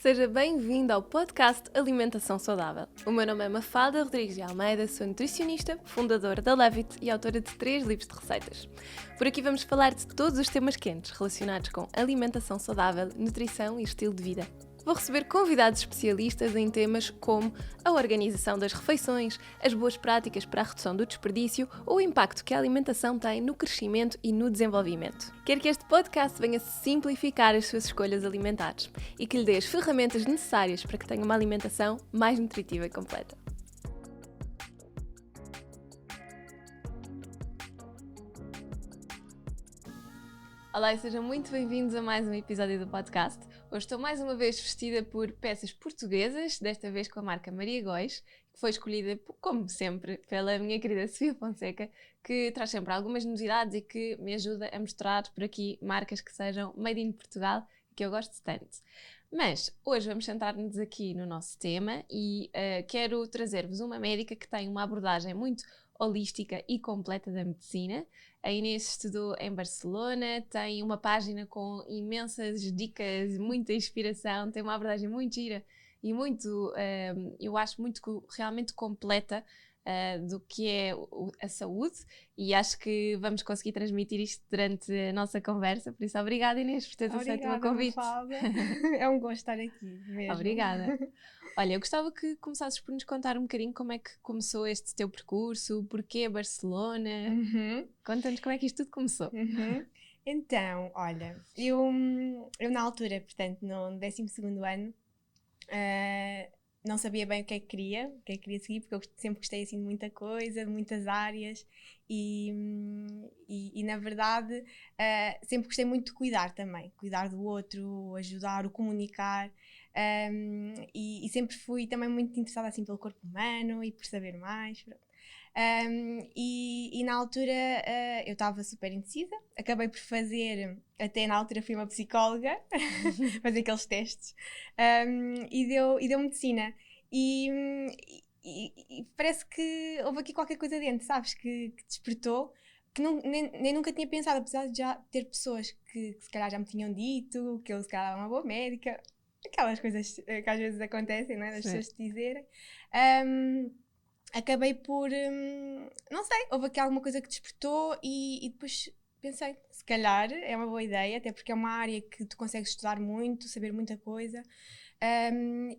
seja bem-vindo ao podcast Alimentação Saudável. O meu nome é Mafalda Rodrigues de Almeida, sou nutricionista, fundadora da Levit e autora de 3 livros de receitas. Por aqui vamos falar de todos os temas quentes relacionados com alimentação saudável, nutrição e estilo de vida. Vou receber convidados especialistas em temas como a organização das refeições, as boas práticas para a redução do desperdício ou o impacto que a alimentação tem no crescimento e no desenvolvimento. Quero que este podcast venha simplificar as suas escolhas alimentares e que lhe dê as ferramentas necessárias para que tenha uma alimentação mais nutritiva e completa. Olá e sejam muito bem-vindos a mais um episódio do podcast. Hoje estou mais uma vez vestida por peças portuguesas, desta vez com a marca Maria Góis, que foi escolhida, como sempre, pela minha querida Sofia Fonseca, que traz sempre algumas novidades e que me ajuda a mostrar por aqui marcas que sejam made in Portugal e que eu gosto tanto. Mas hoje vamos centrar-nos aqui no nosso tema e quero trazer-vos uma médica que tem uma abordagem muito holística e completa da medicina. A Inês estudou em Barcelona, tem uma página com imensas dicas, muita inspiração, tem uma abordagem muito gira e muito, eu acho, realmente completa do que é a saúde, e acho que vamos conseguir transmitir isto durante a nossa conversa, por isso obrigada, Inês, por teres aceito o meu convite. É um gosto estar aqui mesmo. Obrigada. Olha, eu gostava que começasses por nos contar um bocadinho como é que começou este teu percurso, porquê Barcelona, Conta-nos como é que isto tudo começou. Então, olha, eu na altura, portanto, no 12º ano, não sabia bem o que é que queria seguir, porque eu sempre gostei assim de muita coisa, de muitas áreas e na verdade sempre gostei muito de cuidar também, cuidar do outro, ajudar, o comunicar, e sempre fui também muito interessada assim pelo corpo humano e por saber mais. E na altura eu estava super indecisa, acabei por fazer, até na altura fui uma psicóloga, fazer aqueles testes, e deu medicina. E parece que houve aqui qualquer coisa dentro, sabes, que despertou, que nem nunca tinha pensado, apesar de já ter pessoas que se calhar já me tinham dito que eu se calhar era uma boa médica, aquelas coisas que às vezes acontecem, não é? Das pessoas te dizerem. Acabei por, não sei, houve aqui alguma coisa que despertou e depois pensei, se calhar é uma boa ideia, até porque é uma área que tu consegues estudar muito, saber muita coisa,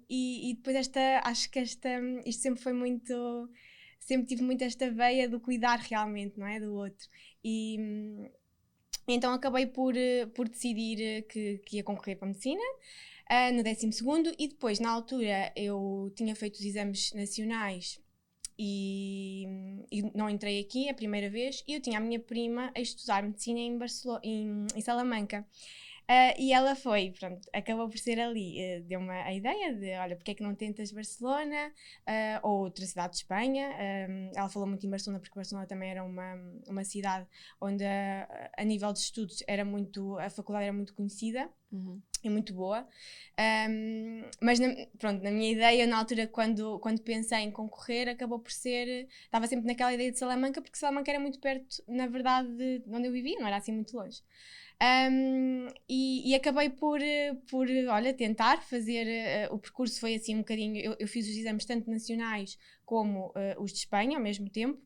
e depois acho que isto sempre foi muito, sempre tive muito esta veia do cuidar realmente, não é, do outro, e então acabei por decidir que ia concorrer para a medicina, no 12º, e depois na altura eu tinha feito os exames nacionais e não entrei aqui a primeira vez, e eu tinha a minha prima a estudar medicina em Barcelona, em Salamanca, e ela foi, pronto, acabou por ser ali, deu-me a ideia de, olha, porque é que não tentas Barcelona, ou outra cidade de Espanha. Ela falou muito em Barcelona porque Barcelona também era uma cidade onde a nível de estudos a faculdade era muito conhecida. É muito boa, mas pronto, na minha ideia na altura quando pensei em concorrer acabou por ser, estava sempre naquela ideia de Salamanca, porque Salamanca era muito perto, na verdade, de onde eu vivia, não era assim muito longe, e acabei por olha, tentar fazer, o percurso foi assim um bocadinho, eu fiz os exames tanto nacionais como os de Espanha ao mesmo tempo.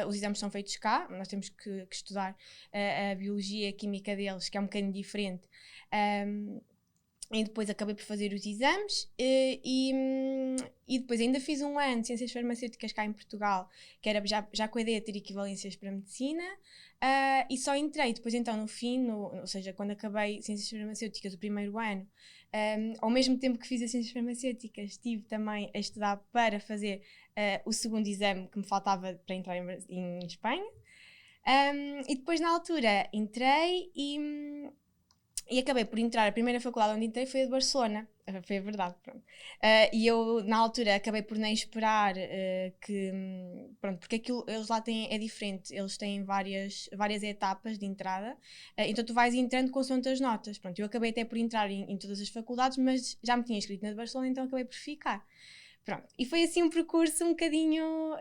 Os exames são feitos cá, nós temos que estudar a biologia, a química deles, que é um bocadinho diferente, e depois acabei por fazer os exames, e depois ainda fiz um ano de Ciências Farmacêuticas cá em Portugal, que era já com a ideia de ter equivalências para Medicina, e só entrei depois então no fim, ou seja, quando acabei Ciências Farmacêuticas o primeiro ano, ao mesmo tempo que fiz as Ciências Farmacêuticas estive também a estudar para fazer o segundo exame que me faltava para entrar em Espanha, e depois na altura entrei e acabei por entrar, a primeira faculdade onde entrei foi a de Barcelona, foi a verdade, pronto. E eu na altura acabei por nem esperar pronto, porque aquilo eles lá têm, é diferente, eles têm várias etapas de entrada, então tu vais entrando consoante as notas. Pronto, eu acabei até por entrar em todas as faculdades, mas já me tinha inscrito na de Barcelona, então acabei por ficar. Pronto, e foi assim um percurso um bocadinho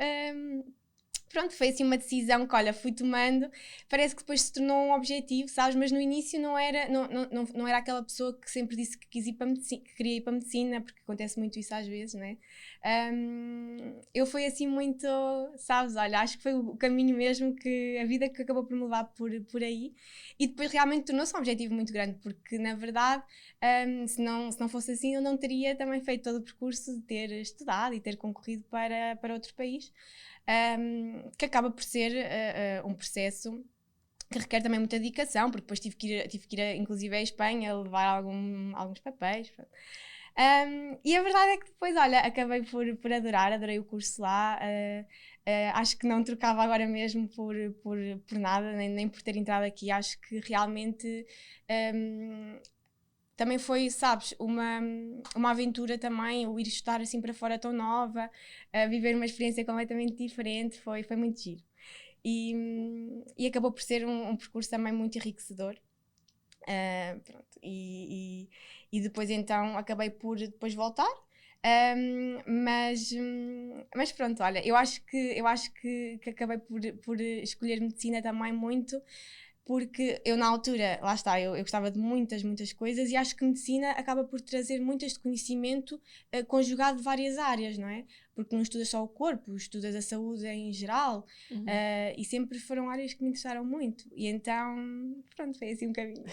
pronto, foi assim uma decisão que, olha, fui tomando, parece que depois se tornou um objetivo, sabes, mas no início não era aquela pessoa que sempre disse que quis ir para medicina, que queria ir para medicina, porque acontece muito isso às vezes, não é? Eu fui assim muito, sabes, olha, acho que foi o caminho mesmo, que a vida que acabou por me levar por aí, e depois realmente tornou-se um objetivo muito grande, porque na verdade, se não fosse assim, eu não teria também feito todo o percurso de ter estudado e ter concorrido para outro país. Que acaba por ser um processo que requer também muita dedicação, porque depois tive que ir inclusive à Espanha, levar alguns papéis. E a verdade é que depois, olha, acabei por adorei o curso lá. Acho que não trocava agora mesmo por nada, nem por ter entrado aqui. Acho que realmente também foi, sabes, uma aventura também, o ir estudar assim para fora tão nova, viver uma experiência completamente diferente, foi muito giro. E acabou por ser um percurso também muito enriquecedor. Pronto, e depois então acabei por depois voltar. Mas pronto, olha, eu acho que acabei por escolher medicina também muito porque eu na altura, lá está, eu gostava de muitas coisas, e acho que medicina acaba por trazer muito este conhecimento conjugado de várias áreas, não é? Porque não estudas só o corpo, estudas a saúde em geral, e sempre foram áreas que me interessaram muito, e então, pronto, foi assim um caminho.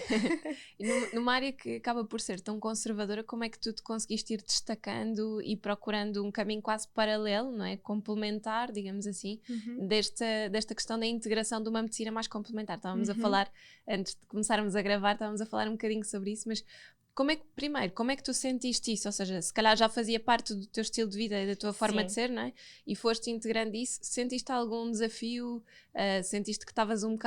E numa área que acaba por ser tão conservadora, como é que tu te conseguiste ir destacando e procurando um caminho quase paralelo, não é? Complementar, digamos assim, desta questão da integração de uma medicina mais complementar. Estávamos a falar, antes de começarmos a gravar, estávamos a falar um bocadinho sobre isso, mas como é que tu sentiste isso? Ou seja, se calhar já fazia parte do teu estilo de vida e da tua forma de ser, não é? E foste integrando isso, sentiste algum desafio? Sentiste que estavas um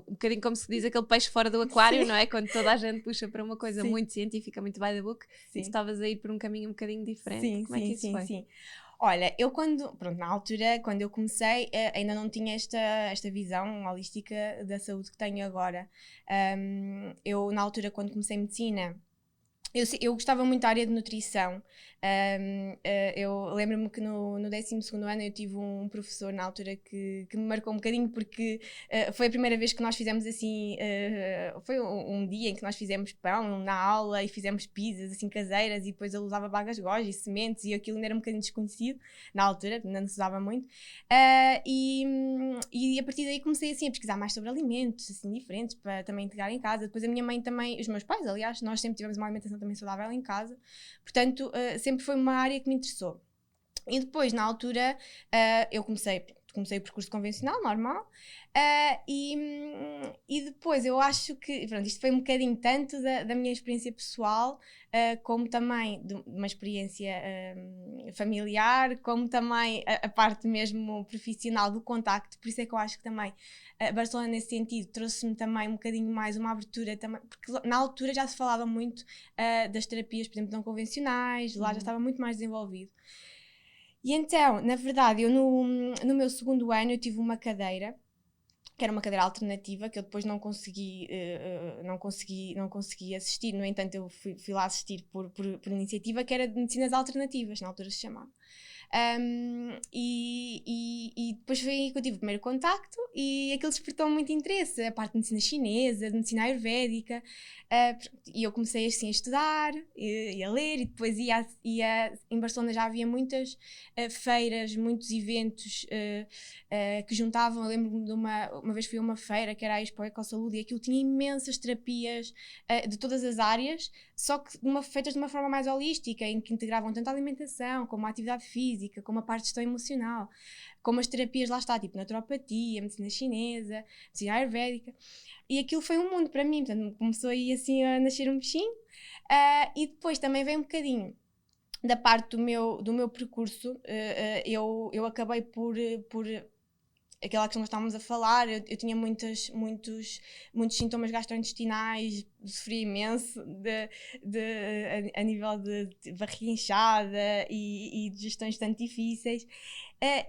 bocadinho como se diz aquele peixe fora do aquário, não é? Quando toda a gente puxa para uma coisa muito científica, muito by the book, e tu estavas a ir por um caminho um bocadinho diferente. Como é que isso foi? Sim. Olha, na altura, quando eu comecei, ainda não tinha esta visão holística da saúde que tenho agora. Eu, na altura, quando comecei medicina, eu gostava muito da área de nutrição. Eu lembro-me que no 12º ano eu tive um professor na altura que me marcou um bocadinho, porque foi a primeira vez que nós fizemos assim, foi um dia em que nós fizemos pão na aula e fizemos pizzas assim caseiras, e depois ele usava bagas goji e sementes, e aquilo ainda era um bocadinho desconhecido na altura, não se usava muito. E a partir daí comecei assim a pesquisar mais sobre alimentos assim diferentes para também integrar em casa. Depois a minha mãe também, os meus pais, aliás, nós sempre tivemos uma alimentação também saudável em casa, portanto sempre foi uma área que me interessou. E depois, na altura, eu comecei o percurso convencional, normal, e depois eu acho que, pronto, isto foi um bocadinho tanto da minha experiência pessoal, como também de uma experiência familiar, como também a parte mesmo profissional do contacto. Por isso é que eu acho que também Barcelona, nesse sentido, trouxe-me também um bocadinho mais uma abertura também, porque na altura já se falava muito das terapias, por exemplo, não convencionais, lá já estava muito mais desenvolvido. E então, na verdade, eu no meu segundo ano eu tive uma cadeira, que era uma cadeira alternativa, que eu depois não consegui assistir. No entanto, eu fui lá assistir por iniciativa, que era de medicinas alternativas, na altura se chamava. E depois foi aí que eu tive o primeiro contacto, e aquilo despertou muito interesse, a parte de medicina chinesa, de medicina ayurvédica, e eu comecei assim a estudar e a ler, e depois ia em Barcelona já havia muitas feiras, muitos eventos que juntavam. Eu lembro-me de uma vez fui a uma feira que era a Expo Ecosaúde, e aquilo tinha imensas terapias de todas as áreas, só que feitas de uma forma mais holística, em que integravam tanto a alimentação como a atividade física, como a parte de gestão emocional, como as terapias, lá está, tipo naturopatia, medicina chinesa, medicina ayurvédica, e aquilo foi um mundo para mim. Portanto, começou aí assim a nascer um bichinho, e depois também veio um bocadinho da parte do meu percurso. Eu acabei por aquela questão que nós estávamos a falar, eu tinha muitos sintomas gastrointestinais, sofri imenso a nível de barriga inchada e de digestões tanto difíceis,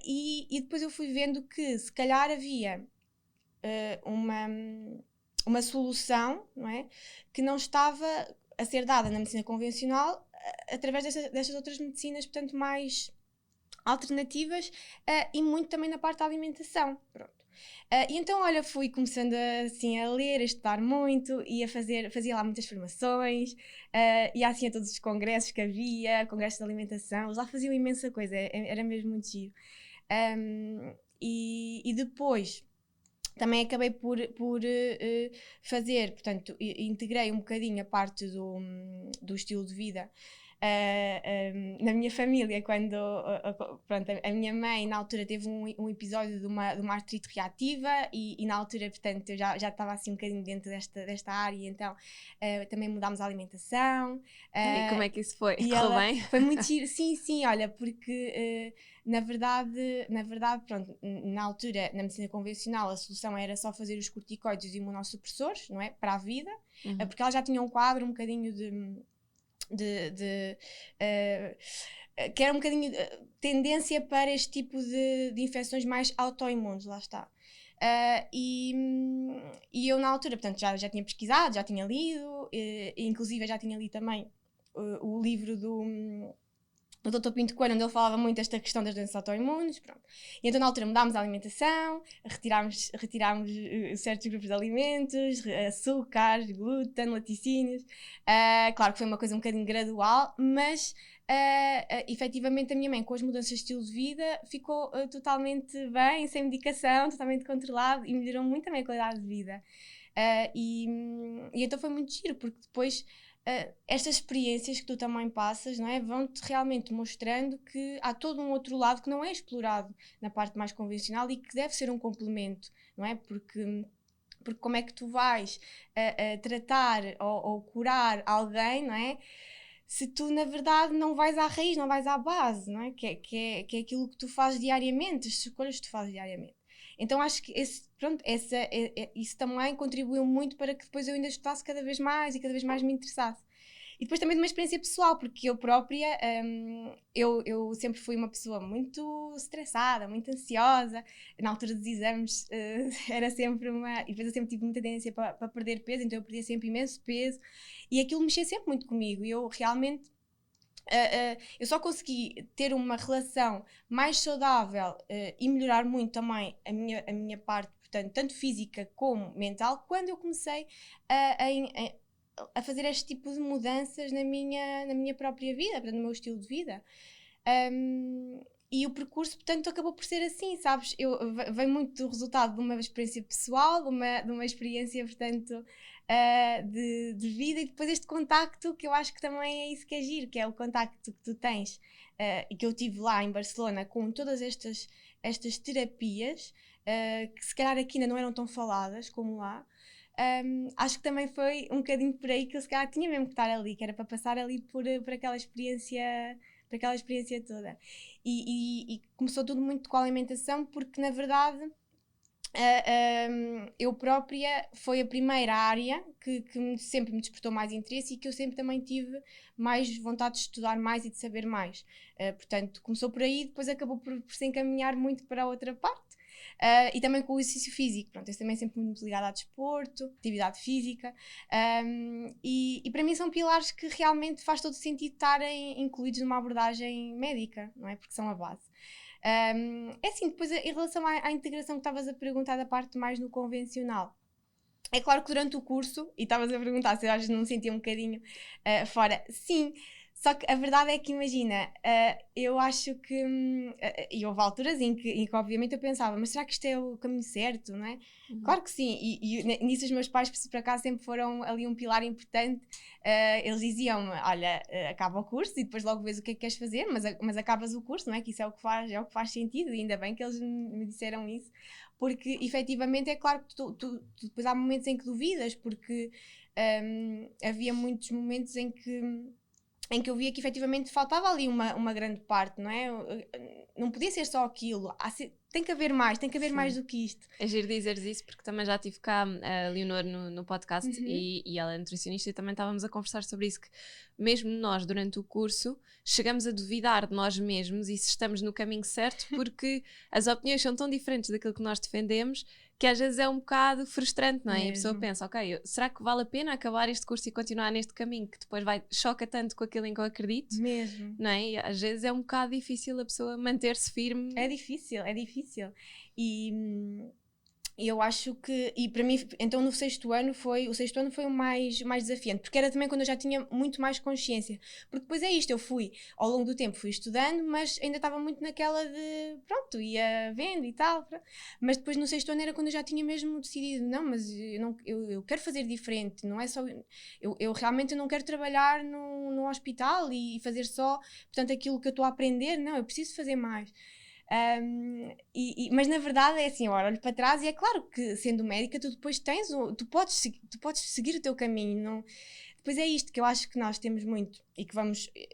e depois eu fui vendo que se calhar havia uma solução, não é? Que não estava a ser dada na medicina convencional através destas outras medicinas, portanto mais alternativas e muito também na parte da alimentação. Pronto. E então, olha, fui começando assim a ler, a estudar muito e fazia lá muitas formações, ia assim a todos os congressos que havia, congressos de alimentação, eles lá faziam imensa coisa, era mesmo muito giro. E depois também acabei por fazer, portanto, integrei um bocadinho a parte do estilo de vida na minha família, quando pronto, a minha mãe na altura teve um episódio de uma artrite reativa e na altura, portanto, eu já estava assim um bocadinho dentro desta área, então também mudámos a alimentação. E como é que isso foi? E Correu bem? foi muito giro, sim, olha, porque na verdade, pronto, na altura, na medicina convencional, a solução era só fazer os corticoides e os imunossupressores, não é? Para a vida, porque ela já tinha um quadro um bocadinho que era um bocadinho tendência para este tipo de infecções mais autoimunes, lá está. E eu na altura, portanto, já tinha pesquisado, já tinha lido, inclusive já tinha lido também o livro do Dr. Pinto Coelho, onde ele falava muito desta questão das doenças autoimunes, pronto. E então na altura mudámos a alimentação, retirámos certos grupos de alimentos, açúcares, glúten, laticínios. Claro que foi uma coisa um bocadinho gradual, mas efetivamente a minha mãe, com as mudanças de estilo de vida, ficou totalmente bem, sem medicação, totalmente controlado e melhorou muito também a qualidade de vida. E então foi muito giro, porque depois estas experiências que tu também passas, não é, vão-te realmente mostrando que há todo um outro lado que não é explorado na parte mais convencional e que deve ser um complemento, não é? Porque como é que tu vais tratar ou curar alguém, não é? Se tu, na verdade, não vais à raiz, não vais à base, não é? Que é aquilo que tu fazes diariamente, as escolhas que tu fazes diariamente. Então acho que isso também contribuiu muito para que depois eu ainda estudasse cada vez mais e cada vez mais me interessasse. E depois também de uma experiência pessoal, porque eu própria, eu sempre fui uma pessoa muito estressada, muito ansiosa. Na altura dos exames era sempre e depois eu sempre tive muita tendência para perder peso, então eu perdia sempre imenso peso. E aquilo mexia sempre muito comigo. E eu realmente... eu só consegui ter uma relação mais saudável e melhorar muito também a minha parte, portanto, tanto física como mental, quando eu comecei a fazer este tipo de mudanças na minha própria vida, portanto, no meu estilo de vida. E o percurso, portanto, acabou por ser assim, sabes? Veio muito do resultado de uma experiência pessoal, de uma experiência, portanto, de vida, e depois este contacto, que eu acho que também é isso que é giro, que é o contacto que tu tens e que eu tive lá em Barcelona com todas estas terapias, que se calhar aqui ainda não eram tão faladas como lá. Acho que também foi um bocadinho por aí que eu se calhar tinha mesmo que estar ali, que era para passar ali por aquela experiência toda. E começou tudo muito com a alimentação, porque na verdade eu própria foi a primeira área que sempre me despertou mais interesse e que eu sempre também tive mais vontade de estudar mais e de saber mais. Portanto, começou por aí, depois acabou por se encaminhar muito para a outra parte. E também com o exercício físico, pronto, eu também sempre muito ligada a desporto, atividade física, e para mim são pilares que realmente faz todo sentido estarem incluídos numa abordagem médica, não é? Porque são a base. É assim, depois em relação à integração que estavas a perguntar da parte mais no convencional, é claro que durante o curso, e estavas a perguntar se eu às vezes não me sentia um bocadinho fora, sim. Só que a verdade é que, imagina, eu acho que... e houve alturas em que obviamente eu pensava, mas será que isto é o caminho certo, não é? Claro que sim, e nisso os meus pais, por acaso, sempre foram ali um pilar importante. Eles diziam-me, olha, acaba o curso e depois logo vês o que é que queres fazer, mas acabas o curso, não é? Que isso é o que faz sentido, e ainda bem que eles me disseram isso, porque efetivamente é claro que tu depois há momentos em que duvidas, porque havia muitos momentos em que eu via que efetivamente faltava ali uma grande parte, não é? Não podia ser só aquilo. tem que haver mais do que isto. É giro dizeres isso, porque também já tive cá a Leonor no podcast e ela é nutricionista e também estávamos a conversar sobre isso, que mesmo nós durante o curso chegamos a duvidar de nós mesmos e se estamos no caminho certo, porque as opiniões são tão diferentes daquilo que nós defendemos que às vezes é um bocado frustrante, não é? E a pessoa pensa, ok, será que vale a pena acabar este curso e continuar neste caminho que depois choca tanto com aquilo em que eu acredito? Mesmo. Não é? E às vezes é um bocado difícil a pessoa manter-se firme. É difícil. E eu acho que, e para mim, então o sexto ano foi o mais desafiante, porque era também quando eu já tinha muito mais consciência, porque depois é isto, eu fui, ao longo do tempo fui estudando, mas ainda estava muito naquela de, pronto, ia vendo e tal, mas depois no sexto ano era quando eu já tinha mesmo decidido, não, mas eu quero fazer diferente, não é só, eu realmente não quero trabalhar no hospital e fazer só, portanto, aquilo que eu estou a aprender, não, eu preciso fazer mais. Mas na verdade é assim, eu olho para trás e é claro que sendo médica tu depois tu podes seguir o teu caminho, não? Depois é isto que eu acho que nós temos muito e que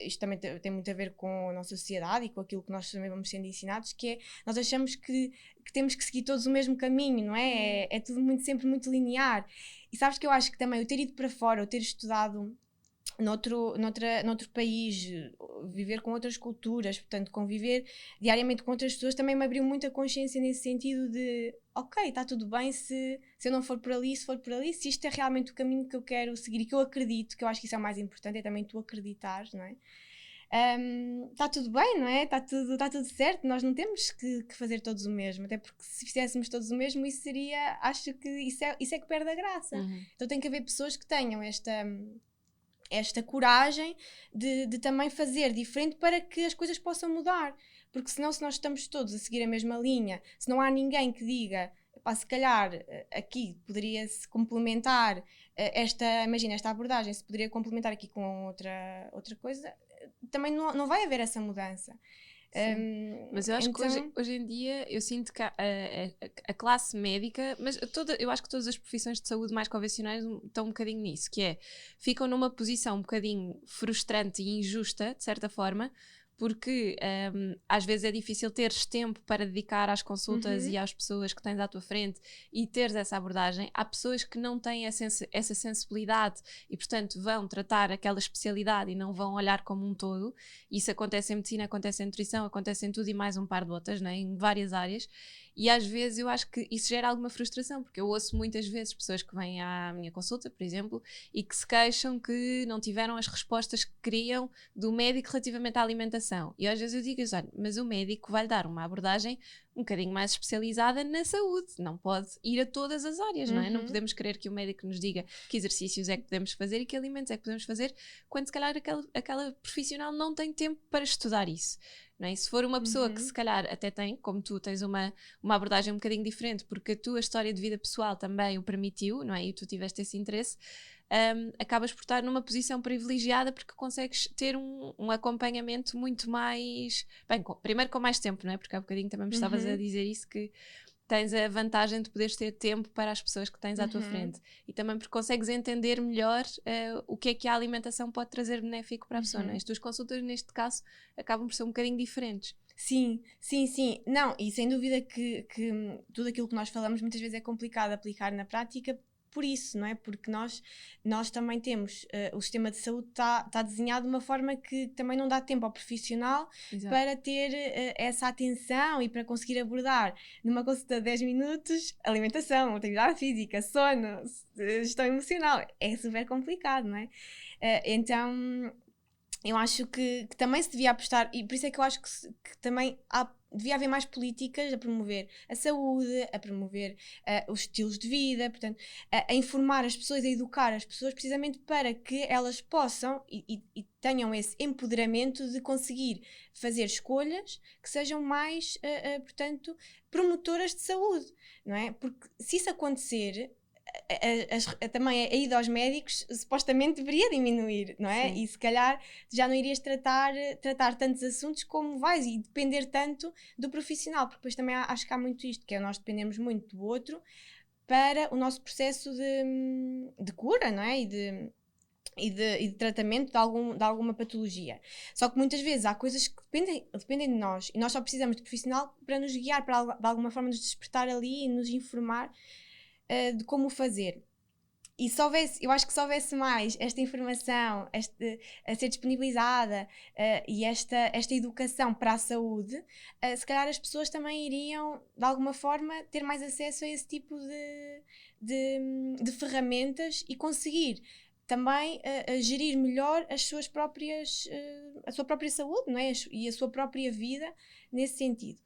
isto também tem muito a ver com a nossa sociedade e com aquilo que nós também vamos sendo ensinados, que é, nós achamos que temos que seguir todos o mesmo caminho, não é? É tudo sempre muito linear. E sabes que eu acho que também eu ter ido para fora, eu ter estudado noutro país, viver com outras culturas, portanto conviver diariamente com outras pessoas também me abriu muita consciência nesse sentido de ok, está tudo bem se eu não for por ali, se isto é realmente o caminho que eu quero seguir e que eu acredito, que eu acho que isso é o mais importante, é também tu acreditares, não é? Está tudo bem, não é? Está tudo certo, nós não temos que fazer todos o mesmo, até porque se fizéssemos todos o mesmo isso seria, acho que isso é que perde a graça. Então tem que haver pessoas que tenham esta coragem de também fazer diferente para que as coisas possam mudar, porque senão se nós estamos todos a seguir a mesma linha, se não há ninguém que diga, se calhar aqui poderia-se complementar esta abordagem, se poderia complementar aqui com outra coisa, também não vai haver essa mudança. Mas eu acho que hoje em dia eu sinto que a classe médica, mas eu acho que todas as profissões de saúde mais convencionais estão um bocadinho nisso, que é, ficam numa posição um bocadinho frustrante e injusta, de certa forma, porque às vezes é difícil teres tempo para dedicar às consultas e às pessoas que tens à tua frente e teres essa abordagem. Há pessoas que não têm essa sensibilidade e, portanto, vão tratar aquela especialidade e não vão olhar como um todo. Isso acontece em medicina, acontece em nutrição, acontece em tudo e mais um par de botas, né? Em várias áreas. E às vezes eu acho que isso gera alguma frustração, porque eu ouço muitas vezes pessoas que vêm à minha consulta, por exemplo, e que se queixam que não tiveram as respostas que queriam do médico relativamente à alimentação. E às vezes eu digo, olha, mas o médico vai-lhe dar uma abordagem um bocadinho mais especializada na saúde, não pode ir a todas as áreas, não é? Não podemos querer que o médico nos diga que exercícios é que podemos fazer e que alimentos é que podemos fazer, quando se calhar aquela profissional não tem tempo para estudar isso. Não é? E se for uma pessoa que se calhar até tem, como tu tens uma abordagem um bocadinho diferente, porque a tua história de vida pessoal também o permitiu, não é? E tu tiveste esse interesse, acabas por estar numa posição privilegiada porque consegues ter um acompanhamento muito mais... Bem, primeiro com mais tempo, não é? Porque há bocadinho também me estavas a dizer isso, que tens a vantagem de poderes ter tempo para as pessoas que tens à tua frente. E também porque consegues entender melhor o que a alimentação pode trazer benéfico para a pessoa, não é? As tuas consultas, neste caso, acabam por ser um bocadinho diferentes. Sim. Não, e sem dúvida que tudo aquilo que nós falamos muitas vezes é complicado aplicar na prática por isso, não é? Porque nós também temos, o sistema de saúde está desenhado de uma forma que também não dá tempo ao profissional para ter essa atenção e para conseguir abordar numa consulta de 10 minutos alimentação, atividade física, sono, gestão emocional. É super complicado, não é? Então eu acho que também se devia apostar, e por isso é que eu acho que também devia haver mais políticas a promover a saúde, a promover os estilos de vida, portanto, a informar as pessoas, a educar as pessoas, precisamente para que elas possam e tenham esse empoderamento de conseguir fazer escolhas que sejam mais, portanto, promotoras de saúde, não é? Porque se isso acontecer, também a ida aos médicos supostamente deveria diminuir, não é? Sim. E se calhar já não irias tratar tantos assuntos como vais e depender tanto do profissional, porque depois também acho que há muito isto, que é nós dependemos muito do outro para o nosso processo de cura, não é? e de tratamento de alguma patologia. Só que muitas vezes há coisas que dependem de nós e nós só precisamos de profissional para nos guiar, para de alguma forma nos despertar ali e nos informar de como o fazer. E se houvesse, eu acho que se houvesse mais esta informação a ser disponibilizada e esta educação para a saúde, se calhar as pessoas também iriam, de alguma forma, ter mais acesso a esse tipo de ferramentas e conseguir também gerir melhor a sua própria saúde, não é? E a sua própria vida nesse sentido.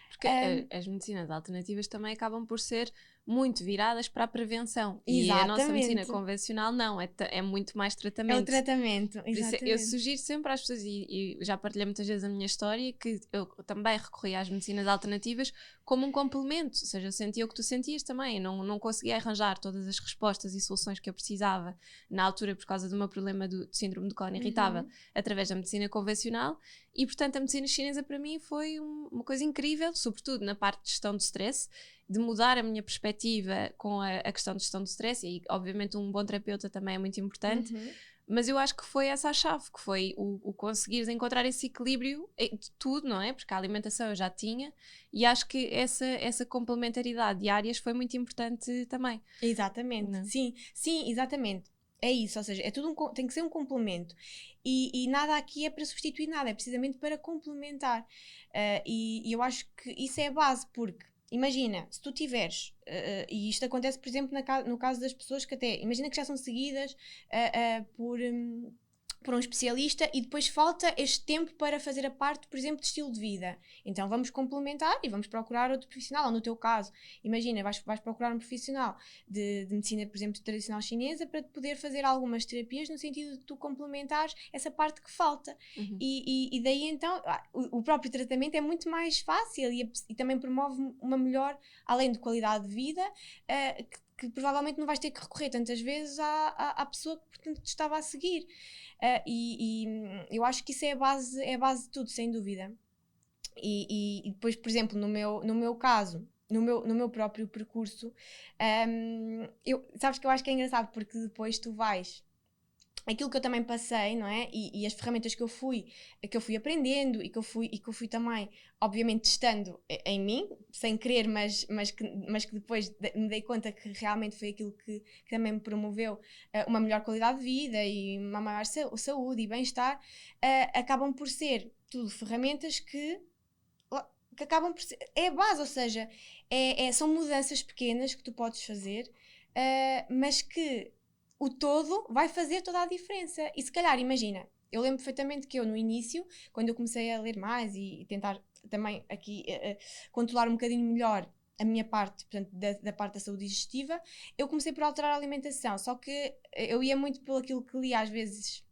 Porque as medicinas alternativas também acabam por ser muito viradas para a prevenção. Exatamente. E a nossa medicina convencional não, é muito mais tratamento. É o tratamento, exatamente. Por isso, eu sugiro sempre às pessoas, e já partilhei muitas vezes a minha história, que eu também recorri às medicinas alternativas como um complemento, ou seja, eu sentia o que tu sentias também, não conseguia arranjar todas as respostas e soluções que eu precisava na altura por causa do meu problema do síndrome de cólon irritável através da medicina convencional, e portanto a medicina chinesa para mim foi uma coisa incrível, sobretudo na parte de gestão de stress, de mudar a minha perspectiva com a questão de gestão de stress, e obviamente um bom terapeuta também é muito importante, mas eu acho que foi essa a chave, que foi o conseguires encontrar esse equilíbrio de tudo, não é? Porque a alimentação eu já tinha, e acho que essa complementaridade de áreas foi muito importante também. Exatamente, não? Sim, exatamente. É isso, ou seja, tem que ser um complemento. E nada aqui é para substituir nada, é precisamente para complementar. E eu acho que isso é a base, porque imagina, se tu tiveres, e isto acontece, por exemplo, no caso das pessoas que até, imagina que já são seguidas por um especialista e depois falta este tempo para fazer a parte, por exemplo, de estilo de vida. Então vamos complementar e vamos procurar outro profissional. Ou no teu caso, imagina, vais procurar um profissional de medicina, por exemplo, tradicional chinesa, para te poder fazer algumas terapias no sentido de tu complementares essa parte que falta. E daí então o próprio tratamento é muito mais fácil e também promove uma melhor, além de qualidade de vida, que provavelmente não vais ter que recorrer tantas vezes à pessoa que, portanto, te estava a seguir. E eu acho que isso é a base de tudo, sem dúvida. E depois, por exemplo, no meu caso, no meu próprio percurso, sabes que eu acho que é engraçado, porque depois tu vais... Aquilo que eu também passei, não é? E as ferramentas que eu fui aprendendo e que eu fui também, obviamente, testando em mim, sem querer, mas que depois me dei conta que realmente foi aquilo que também me promoveu uma melhor qualidade de vida e uma maior saúde e bem-estar, acabam por ser tudo ferramentas que acabam por ser... É a base, ou seja, são mudanças pequenas que tu podes fazer, mas que o todo vai fazer toda a diferença. E se calhar, imagina, eu lembro perfeitamente que eu no início, quando eu comecei a ler mais e tentar também aqui controlar um bocadinho melhor a minha parte, portanto, da parte da saúde digestiva, eu comecei por alterar a alimentação, só que eu ia muito pelo aquilo que li às vezes.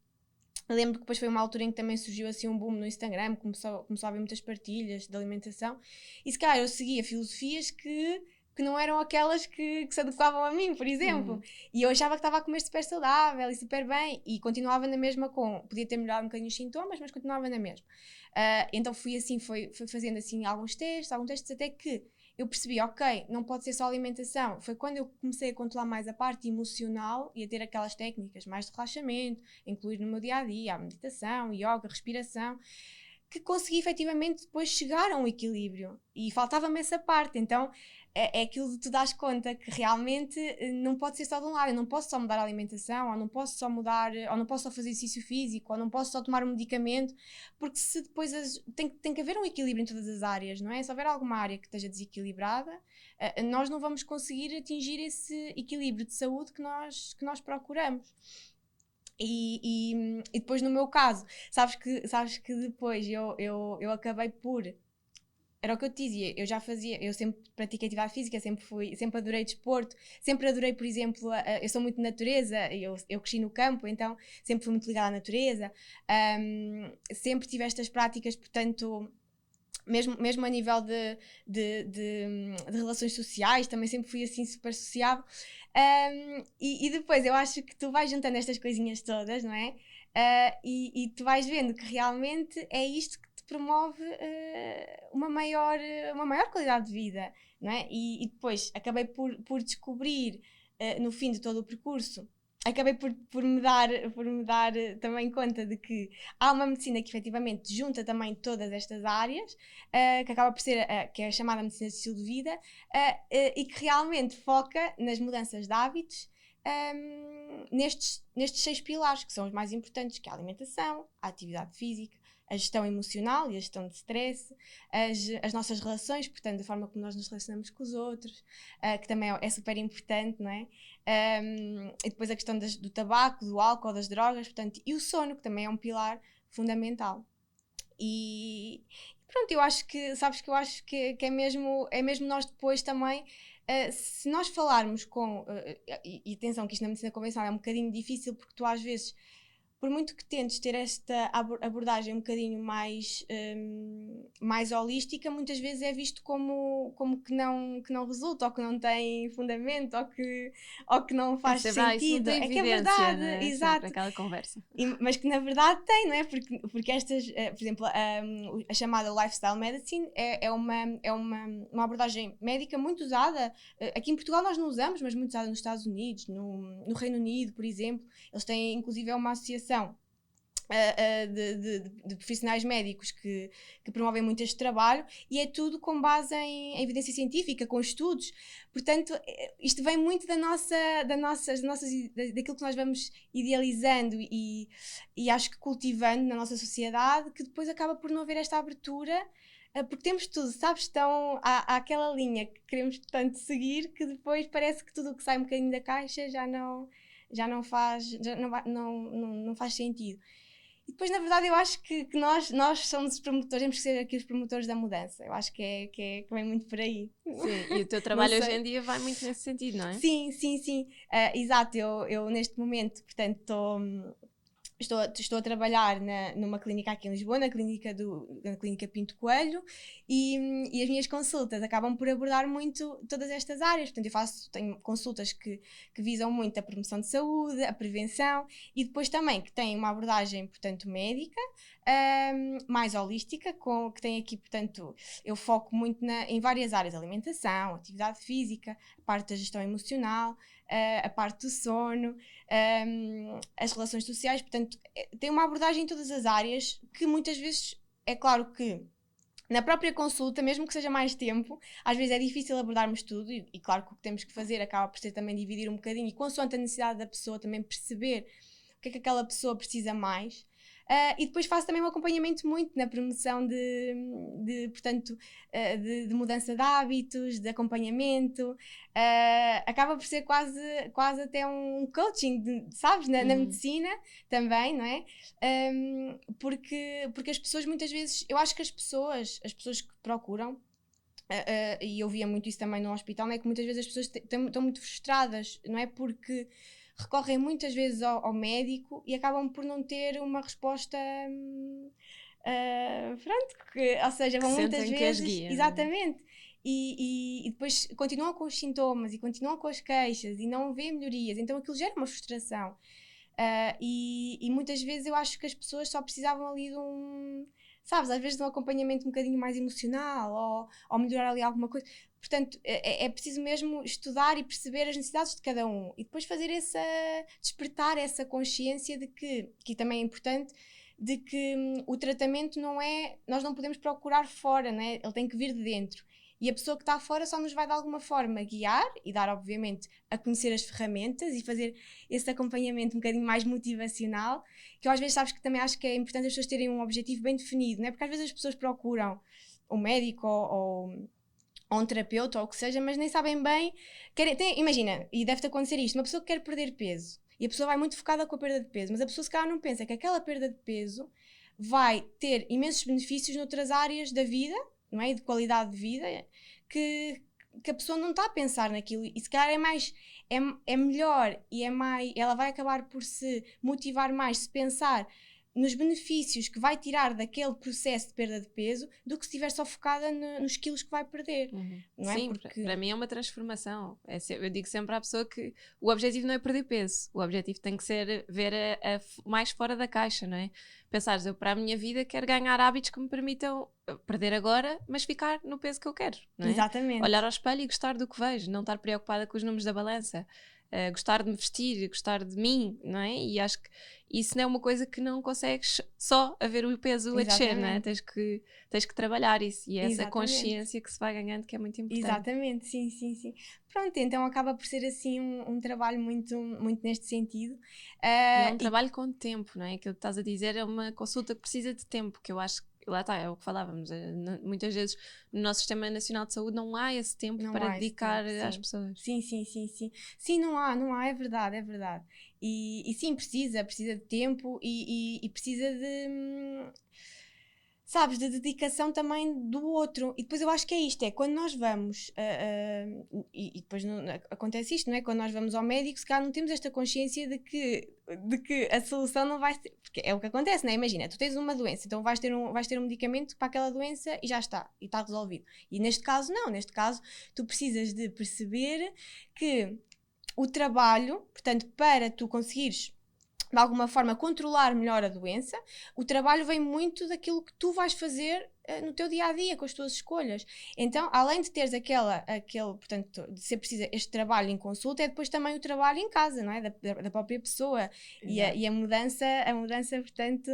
Eu lembro que depois foi uma altura em que também surgiu assim um boom no Instagram, começou a haver muitas partilhas de alimentação, e se calhar eu seguia filosofias que não eram aquelas que se adequavam a mim, por exemplo. E eu achava que estava a comer super saudável e super bem, e continuava na mesma podia ter melhorado um bocadinho os sintomas, mas continuava na mesma. Então fui fazendo assim alguns testes, até que eu percebi, ok, não pode ser só alimentação. Foi quando eu comecei a controlar mais a parte emocional e a ter aquelas técnicas mais de relaxamento, incluir no meu dia-a-dia, a meditação, yoga, respiração, que consegui efetivamente depois chegar a um equilíbrio. E faltava-me essa parte, então é aquilo de tu dares conta que realmente não pode ser só de um lado. Eu não posso só mudar a alimentação, ou não posso só fazer exercício físico, ou não posso só tomar um medicamento, porque se depois tem que haver um equilíbrio em todas as áreas, não é? Se houver alguma área que esteja desequilibrada, nós não vamos conseguir atingir esse equilíbrio de saúde que nós procuramos. E depois no meu caso, sabes que depois eu acabei por... Era o que eu te dizia, eu sempre pratiquei atividade física, sempre adorei desporto, sempre adorei, por exemplo, eu sou muito de natureza, eu cresci no campo, então sempre fui muito ligada à natureza, sempre tive estas práticas, portanto, mesmo a nível de relações sociais, também sempre fui assim super sociável, e depois eu acho que tu vais juntando estas coisinhas todas, não é? E tu vais vendo que realmente é isto que promove uma maior qualidade de vida, não é? E depois acabei por descobrir no fim de todo o percurso acabei por me dar também conta de que há uma medicina que efetivamente junta também todas estas áreas, que acaba por ser, que é a chamada medicina de estilo de vida, e que realmente foca nas mudanças de hábitos, nestes 6 pilares, que são os mais importantes, que é a alimentação, a atividade física, a gestão emocional e a gestão de stress, as nossas relações, portanto, a forma como nós nos relacionamos com os outros, que também é super importante, não é? E depois a questão do tabaco, do álcool, das drogas, portanto, e o sono, que também é um pilar fundamental. E pronto, eu acho que, sabes que eu acho que é mesmo nós depois também, se nós falarmos com, e atenção que isto na medicina convencional é um bocadinho difícil, porque tu às vezes, por muito que tentes ter esta abordagem um bocadinho mais holística, muitas vezes é visto como que não resulta, ou que não tem fundamento, ou que não faz sentido. Isso não tem É que é evidência, verdade, né? exato. Sempre aquela conversa. Mas que na verdade tem, não é? Porque estas, por exemplo, a chamada Lifestyle Medicine é uma abordagem médica muito usada. Aqui em Portugal nós não usamos, mas muito usada nos Estados Unidos, no Reino Unido, por exemplo. Eles têm, inclusive, uma associação de profissionais médicos que promovem muito este trabalho, e é tudo com base em evidência científica, com estudos. Portanto, isto vem muito daquilo que nós vamos idealizando e acho que cultivando na nossa sociedade, que depois acaba por não haver esta abertura, porque temos tudo, sabes? Então há aquela linha que queremos tanto seguir, que depois parece que tudo o que sai um bocadinho da caixa já não faz sentido. E depois, na verdade, eu acho que nós somos os promotores, temos que ser aqui os promotores da mudança. Eu acho que vem muito por aí. Sim, e o teu trabalho hoje em dia vai muito nesse sentido, não é? Sim. Exato, eu neste momento, portanto, estou a trabalhar numa clínica aqui em Lisboa, na clínica Pinto Coelho, e as minhas consultas acabam por abordar muito todas estas áreas. Portanto, tenho consultas que visam muito a promoção de saúde, a prevenção, e depois também que têm uma abordagem, portanto, médica, mais holística, que tem aqui, portanto, eu foco muito em várias áreas: alimentação, atividade física, a parte da gestão emocional, a parte do sono, as relações sociais. Portanto, tem uma abordagem em todas as áreas, que muitas vezes, é claro que na própria consulta, mesmo que seja mais tempo, às vezes é difícil abordarmos tudo, e claro que o que temos que fazer acaba por ser também dividir um bocadinho, e consoante a necessidade da pessoa também perceber o que é que aquela pessoa precisa mais. E depois faço também um acompanhamento muito na promoção portanto, de mudança de hábitos, de acompanhamento. Acaba por ser quase até um coaching, sabes, na medicina também, não é? Porque as pessoas muitas vezes, eu acho que as pessoas que procuram, e eu via muito isso também no hospital, não é? Que muitas vezes as pessoas estão muito frustradas, não é? Porque recorrem muitas vezes ao médico e acabam por não ter uma resposta, ou seja, vão muitas vezes, guia, exatamente, e depois continuam com os sintomas e continuam com as queixas e não vêem melhorias, então aquilo gera uma frustração, e muitas vezes eu acho que as pessoas só precisavam ali sabes, às vezes de um acompanhamento um bocadinho mais emocional, ou melhorar ali alguma coisa. Portanto, é preciso mesmo estudar e perceber as necessidades de cada um, e depois despertar essa consciência de que também é importante, de que o tratamento nós não podemos procurar fora, não é? Ele tem que vir de dentro. E a pessoa que está fora só nos vai de alguma forma guiar e dar, obviamente, a conhecer as ferramentas e fazer esse acompanhamento um bocadinho mais motivacional, que eu às vezes, sabes, que também acho que é importante as pessoas terem um objetivo bem definido, não é? Porque às vezes as pessoas procuram um médico ou um terapeuta ou o que seja, mas nem sabem bem. Imagina, e deve-te acontecer isto: uma pessoa que quer perder peso e a pessoa vai muito focada com a perda de peso, mas a pessoa se calhar não pensa que aquela perda de peso vai ter imensos benefícios noutras áreas da vida, não é? E de qualidade de vida, que a pessoa não está a pensar naquilo, e se calhar é melhor e ela vai acabar por se motivar mais se pensar nos benefícios que vai tirar daquele processo de perda de peso, do que se estiver só focada nos quilos que vai perder. Não é? Sim, para mim é uma transformação. Eu digo sempre à pessoa que o objetivo não é perder peso, o objetivo tem que ser ver mais fora da caixa, não é? Pensares, eu para a minha vida quero ganhar hábitos que me permitam perder agora, mas ficar no peso que eu quero, não é? Exatamente. Olhar ao espelho e gostar do que vejo, não estar preocupada com os números da balança. gostar de me vestir, gostar de mim, não é? E acho que isso não é uma coisa que não consegues só a ver o peso a descer, não é? Tens que trabalhar isso, e é essa consciência que se vai ganhando que é muito importante. Exatamente, sim, sim, sim. Pronto, então acaba por ser assim um trabalho muito, muito neste sentido. E é um trabalho com tempo, não é? Aquilo que estás a dizer é uma consulta que precisa de tempo, que eu acho que lá está, é o que falávamos. Muitas vezes no nosso Sistema Nacional de Saúde não há esse tempo para dedicar às pessoas. Sim, sim, sim, sim. Sim, não há, é verdade, é verdade. E sim, precisa de tempo e precisa de, sabes, de dedicação também do outro. E depois eu acho que é isto, é quando nós vamos, e depois acontece isto, não é? Quando nós vamos ao médico, se calhar não temos esta consciência de que a solução não vai ser, porque é o que acontece, não é? Imagina, tu tens uma doença, então vais ter um medicamento para aquela doença e já está, e está resolvido. E neste caso não, neste caso tu precisas de perceber que o trabalho, portanto, para tu conseguires de alguma forma controlar melhor a doença, o trabalho vem muito daquilo que tu vais fazer no teu dia-a-dia, com as tuas escolhas. Então, além de teres portanto, de ser preciso este trabalho em consulta, é depois também o trabalho em casa, não é? Da própria pessoa. E a mudança, portanto,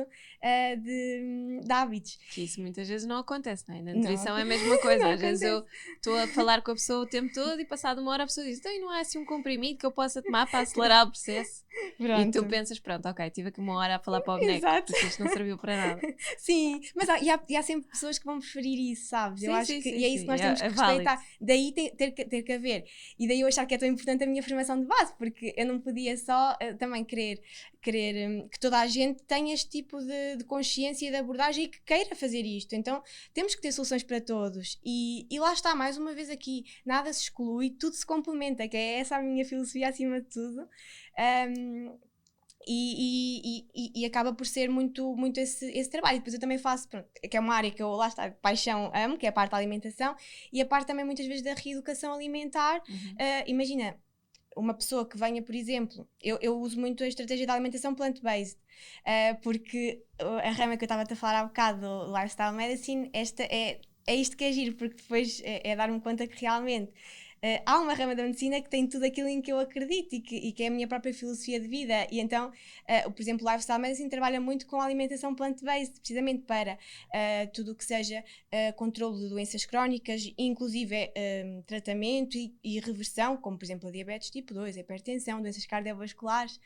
de hábitos. Que isso muitas vezes não acontece, não é? Na nutrição é a mesma coisa. Às vezes eu estou a falar com a pessoa o tempo todo e passado uma hora a pessoa diz: então, e não há assim um comprimido que eu possa tomar para acelerar o processo? Pronto. E tu pensas: pronto, ok, tive aqui uma hora a falar para o boneco, porque isto não serviu para nada. Sim, mas há sempre pessoas que vão preferir isso, sabes? Sim, eu acho que e é isso que nós temos que respeitar. Daí ter que haver. E daí eu achar que é tão importante a minha formação de base, porque eu não podia só também querer que toda a gente tenha este tipo de consciência e de abordagem e que queira fazer isto. Então temos que ter soluções para todos. E lá está, mais uma vez aqui, nada se exclui, tudo se complementa, que é essa a minha filosofia acima de tudo. E acaba por ser muito, muito esse trabalho. E depois eu também faço, pronto, que é uma área que eu, lá está, de paixão amo, que é a parte da alimentação, e a parte também muitas vezes da reeducação alimentar. Imagina, uma pessoa que venha, por exemplo, eu uso muito a estratégia da alimentação plant-based, porque a rama que eu estava a falar há bocado do Lifestyle Medicine, esta é isto que é giro, porque depois é dar-me conta que realmente há uma rama da medicina que tem tudo aquilo em que eu acredito e que é a minha própria filosofia de vida. E então, por exemplo, o Lifestyle Medicine trabalha muito com a alimentação plant-based, precisamente para tudo o que seja controle de doenças crónicas, inclusive tratamento e reversão, como por exemplo a diabetes tipo 2, a hipertensão, doenças cardiovasculares,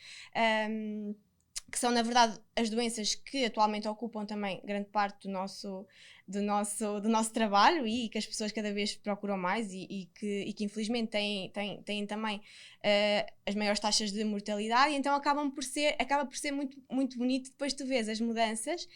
que são na verdade as doenças que atualmente ocupam também grande parte do nosso trabalho e que as pessoas cada vez procuram mais e que infelizmente têm também as maiores taxas de mortalidade, e então acaba por ser muito, muito bonito depois tu vês as mudanças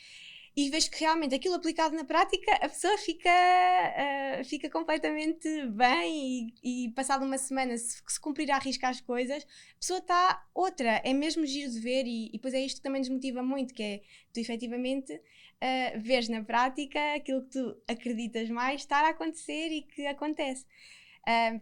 e vejo que realmente aquilo aplicado na prática a pessoa fica completamente bem e passado uma semana, se cumprir a arriscar as coisas, a pessoa está outra. É mesmo giro de ver e depois é isto que também nos motiva muito, que é tu efetivamente veres na prática aquilo que tu acreditas mais estar a acontecer e que acontece.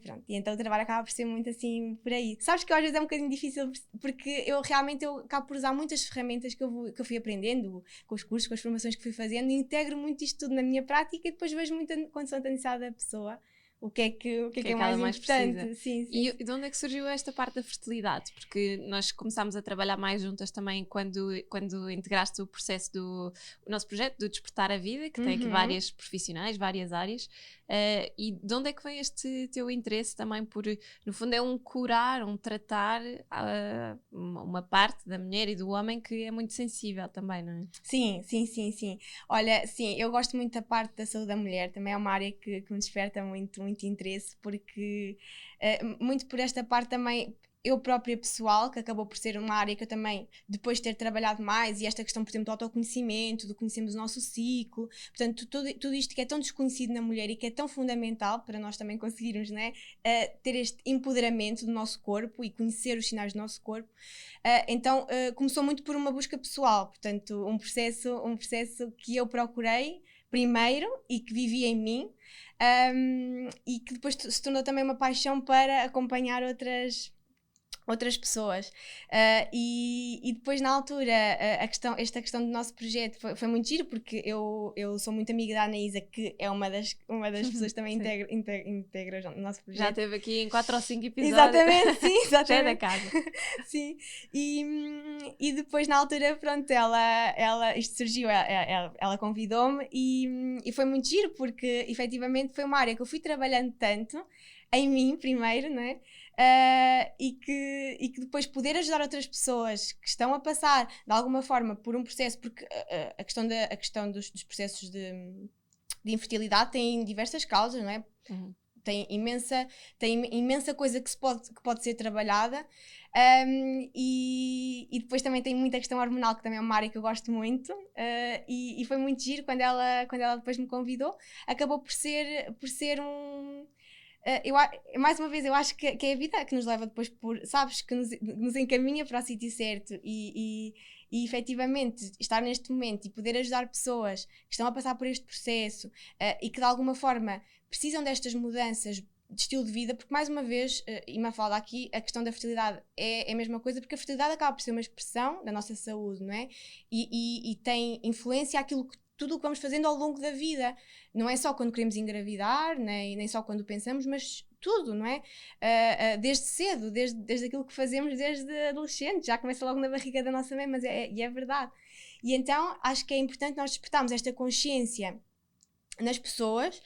Pronto, e então o trabalho acaba por ser muito assim por aí. Sabes que às vezes é um bocadinho difícil porque eu acabo por usar muitas ferramentas que eu fui aprendendo com os cursos, com as formações que fui fazendo, e integro muito isto tudo na minha prática e depois vejo muito quando sou necessidade da pessoa. O que é mais importante. Sim. E de onde é que surgiu esta parte da fertilidade? Porque nós começámos a trabalhar mais juntas também quando integraste o processo do nosso projeto do Despertar a Vida, que tem aqui várias profissionais, várias áreas. E de onde é que vem este teu interesse também por, no fundo, é um curar, um tratar uma parte da mulher e do homem que é muito sensível também, não é? Sim. Olha, sim, eu gosto muito da parte da saúde da mulher, também é uma área que me desperta muito, muito interesse, porque muito por esta parte também eu própria pessoal, que acabou por ser uma área que eu também, depois de ter trabalhado mais, e esta questão, por exemplo, do autoconhecimento, de conhecermos o nosso ciclo, portanto, tudo isto que é tão desconhecido na mulher e que é tão fundamental para nós também conseguirmos, né, ter este empoderamento do nosso corpo e conhecer os sinais do nosso corpo. Então, começou muito por uma busca pessoal, portanto, um processo que eu procurei primeiro e que vivi em mim, e que depois se tornou também uma paixão para acompanhar outras outras pessoas. E depois na altura esta questão do nosso projeto foi muito giro, porque eu sou muito amiga da Anaísa, que é uma das pessoas que também integra o nosso projeto. Já esteve aqui em 4 ou 5 episódios. Exatamente, sim, exatamente. Já é da casa. Sim, e depois na altura, pronto, isto surgiu, ela convidou-me e foi muito giro, porque efetivamente foi uma área que eu fui trabalhando tanto em mim primeiro, não é? E que depois poder ajudar outras pessoas que estão a passar de alguma forma por um processo, porque a questão dos processos de infertilidade tem diversas causas, não é? Uhum. Tem imensa coisa que pode ser trabalhada, e depois também tem muita questão hormonal, que também é uma área que eu gosto muito, e foi muito giro quando ela depois me convidou. Acabou por ser um... mais uma vez, eu acho que é a vida que nos leva depois sabes, que nos encaminha para o sítio certo, e efetivamente estar neste momento e poder ajudar pessoas que estão a passar por este processo, e que de alguma forma precisam destas mudanças de estilo de vida, porque mais uma vez, e Mafalda, aqui a questão da fertilidade é a mesma coisa, porque a fertilidade acaba por ser uma expressão da nossa saúde, não é? E tem influência aquilo que tudo o que vamos fazendo ao longo da vida, não é só quando queremos engravidar, nem só quando pensamos, mas tudo, não é? Desde cedo, desde aquilo que fazemos desde adolescente, já começa logo na barriga da nossa mãe, mas é verdade. E então acho que é importante nós despertarmos esta consciência nas pessoas,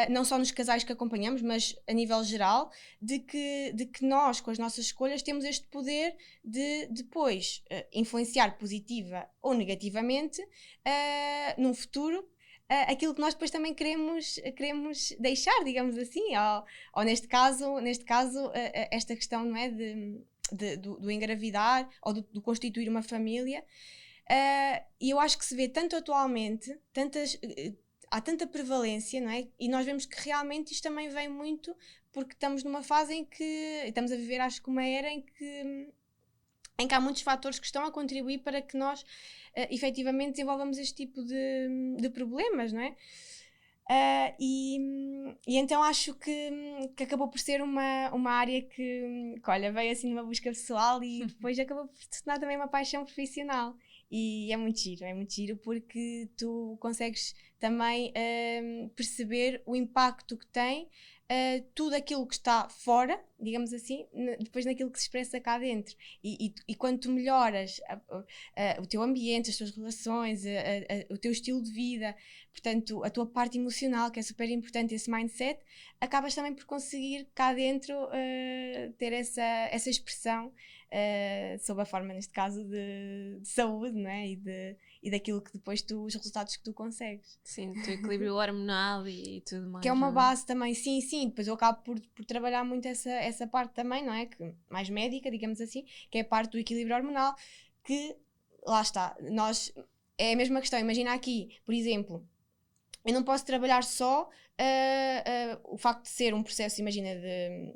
não só nos casais que acompanhamos, mas a nível geral, de que nós, com as nossas escolhas, temos este poder de depois influenciar positiva ou negativamente num futuro aquilo que nós depois também queremos deixar, digamos assim, ou neste caso esta questão, não é, do engravidar ou do constituir uma família. E eu acho que se vê tanto atualmente, há tanta prevalência, não é? E nós vemos que realmente isto também vem muito porque estamos numa fase em que estamos a viver, acho que uma era em que há muitos fatores que estão a contribuir para que nós efetivamente desenvolvamos este tipo de problemas, não é? E então acho que acabou por ser uma área que olha, veio assim numa busca pessoal e depois acabou por se tornar também uma paixão profissional. E é muito giro porque tu consegues também perceber o impacto que tem tudo aquilo que está fora, digamos assim, depois naquilo que se expressa cá dentro. E quando tu melhoras o teu ambiente, as tuas relações, o teu estilo de vida, portanto, a tua parte emocional, que é super importante, esse mindset, acabas também por conseguir cá dentro ter essa expressão sob a forma, neste caso, de saúde, não é? E daquilo que depois os resultados que tu consegues. Sim, o teu equilíbrio hormonal e tudo mais. Que é uma base também, sim, depois eu acabo por trabalhar muito essa parte também, não é? Que, mais médica, digamos assim, que é a parte do equilíbrio hormonal, que, lá está, é a mesma questão, imagina aqui, por exemplo, eu não posso trabalhar só o facto de ser um processo, imagina,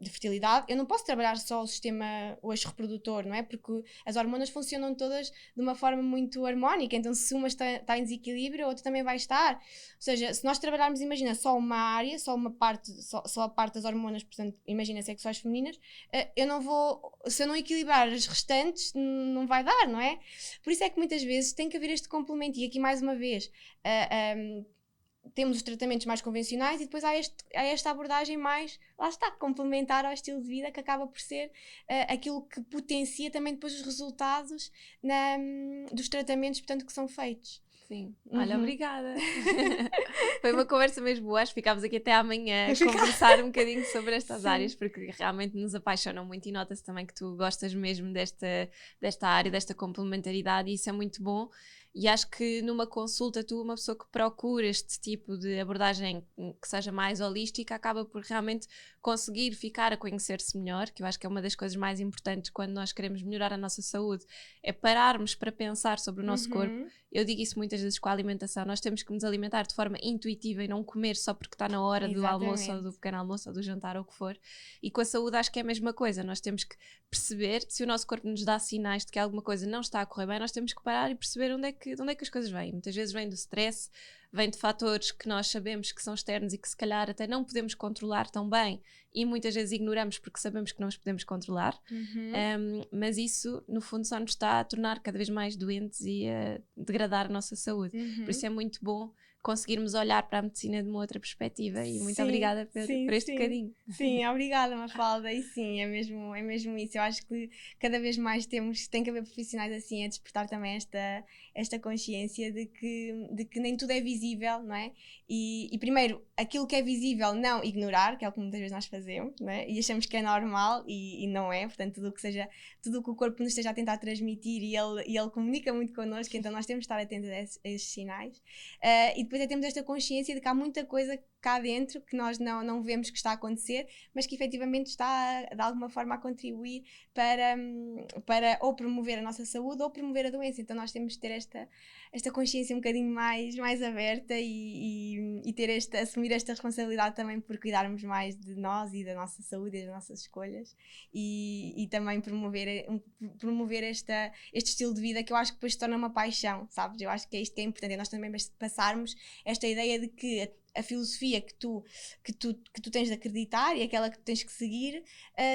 de fertilidade, eu não posso trabalhar só o sistema hoje reprodutor, não é? Porque as hormonas funcionam todas de uma forma muito harmónica, então se uma está em desequilíbrio, a outra também vai estar. Ou seja, se nós trabalharmos, imagina, só uma área, só uma parte, só a parte das hormonas, portanto, imagina, sexuais femininas, se eu não equilibrar as restantes, não vai dar, não é? Por isso é que muitas vezes tem que haver este complemento, e aqui mais uma vez, temos os tratamentos mais convencionais e depois há esta abordagem mais, lá está, complementar ao estilo de vida, que acaba por ser aquilo que potencia também depois os resultados dos tratamentos, portanto, que são feitos. Sim, olha, obrigada. Foi uma conversa mesmo boa, acho que ficámos aqui até amanhã a conversar um bocadinho sobre estas áreas, porque realmente nos apaixonam muito e nota-se também que tu gostas mesmo desta área, desta complementaridade, e isso é muito bom. E acho que numa consulta, uma pessoa que procura este tipo de abordagem que seja mais holística, acaba por realmente conseguir ficar a conhecer-se melhor, que eu acho que é uma das coisas mais importantes quando nós queremos melhorar a nossa saúde, é pararmos para pensar sobre o nosso corpo. Eu digo isso muitas vezes com a alimentação, nós temos que nos alimentar de forma intuitiva e não comer só porque está na hora do almoço ou do pequeno almoço ou do jantar ou o que for. E com a saúde acho que é a mesma coisa, nós temos que perceber, se o nosso corpo nos dá sinais de que alguma coisa não está a correr bem, nós temos que parar e perceber de onde é que as coisas vêm. Muitas vezes vem do stress, vem de fatores que nós sabemos que são externos e que se calhar até não podemos controlar tão bem e muitas vezes ignoramos porque sabemos que não os podemos controlar, mas isso no fundo só nos está a tornar cada vez mais doentes e a degradar a nossa saúde. Por isso é muito bom conseguirmos olhar para a medicina de uma outra perspectiva e muito obrigada por este bocadinho. Sim, obrigada, Mafalda, e sim, é mesmo isso. Eu acho que cada vez mais tem que haver profissionais assim a despertar também esta consciência de que nem tudo é visível, não é? E primeiro, aquilo que é visível não ignorar, que é o que muitas vezes nós fazemos, não é? E achamos que é normal e não é, portanto tudo o que o corpo nos esteja a tentar transmitir e ele comunica muito connosco, então nós temos de estar atentos a esses sinais. E depois temos esta consciência de que há muita coisa cá dentro que nós não vemos que está a acontecer, mas que efetivamente está de alguma forma a contribuir para ou promover a nossa saúde ou promover a doença. Então nós temos de ter esta consciência um bocadinho mais aberta e assumir esta responsabilidade também por cuidarmos mais de nós e da nossa saúde e das nossas escolhas e também promover este estilo de vida que eu acho que depois se torna uma paixão, sabes? Eu acho que é isto que é importante, é nós também passarmos esta ideia de que a filosofia que tu tens de acreditar e aquela que tu tens que seguir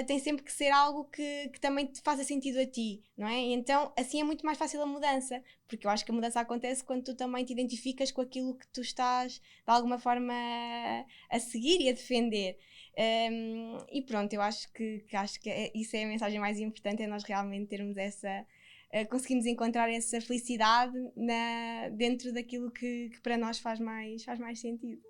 tem sempre que ser algo que também te faça sentido a ti, não é? E então assim é muito mais fácil a mudança, porque eu acho que a mudança acontece quando tu também te identificas com aquilo que tu estás de alguma forma a seguir e a defender. E pronto, eu acho que isso é a mensagem mais importante, é nós realmente termos conseguimos encontrar essa felicidade dentro daquilo que para nós faz mais sentido.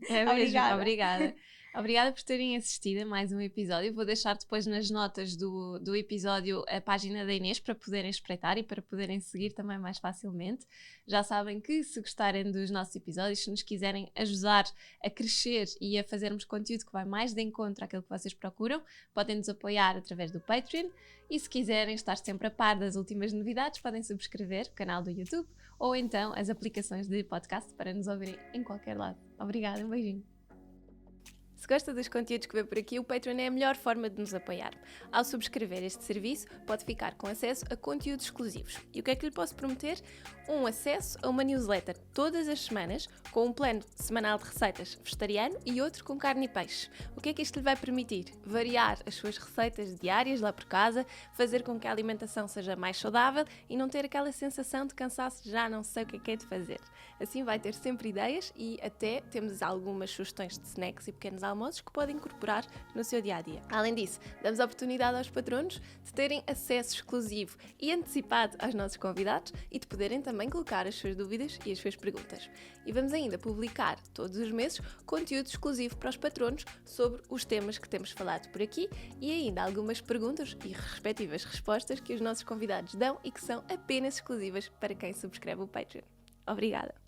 É mesmo, obrigada. Obrigada por terem assistido a mais um episódio. Vou deixar depois nas notas do episódio a página da Inês para poderem espreitar e para poderem seguir também mais facilmente. Já sabem que se gostarem dos nossos episódios, se nos quiserem ajudar a crescer e a fazermos conteúdo que vai mais de encontro àquilo que vocês procuram, podem nos apoiar através do Patreon e se quiserem estar sempre a par das últimas novidades, podem subscrever o canal do YouTube ou então as aplicações de podcast para nos ouvirem em qualquer lado. Obrigada, um beijinho. Se gosta dos conteúdos que vê por aqui, o Patreon é a melhor forma de nos apoiar. Ao subscrever este serviço, pode ficar com acesso a conteúdos exclusivos. E o que é que lhe posso prometer? Um acesso a uma newsletter todas as semanas, com um plano semanal de receitas vegetariano e outro com carne e peixe. O que é que isto lhe vai permitir? Variar as suas receitas diárias lá por casa, fazer com que a alimentação seja mais saudável e não ter aquela sensação de cansaço de já não sei o que é de fazer. Assim vai ter sempre ideias e até temos algumas sugestões de snacks e pequenos almoços que podem incorporar no seu dia-a-dia. Além disso, damos a oportunidade aos patronos de terem acesso exclusivo e antecipado aos nossos convidados e de poderem também colocar as suas dúvidas e as suas perguntas. E vamos ainda publicar todos os meses conteúdo exclusivo para os patronos sobre os temas que temos falado por aqui e ainda algumas perguntas e respectivas respostas que os nossos convidados dão e que são apenas exclusivas para quem subscreve o Patreon. Obrigada!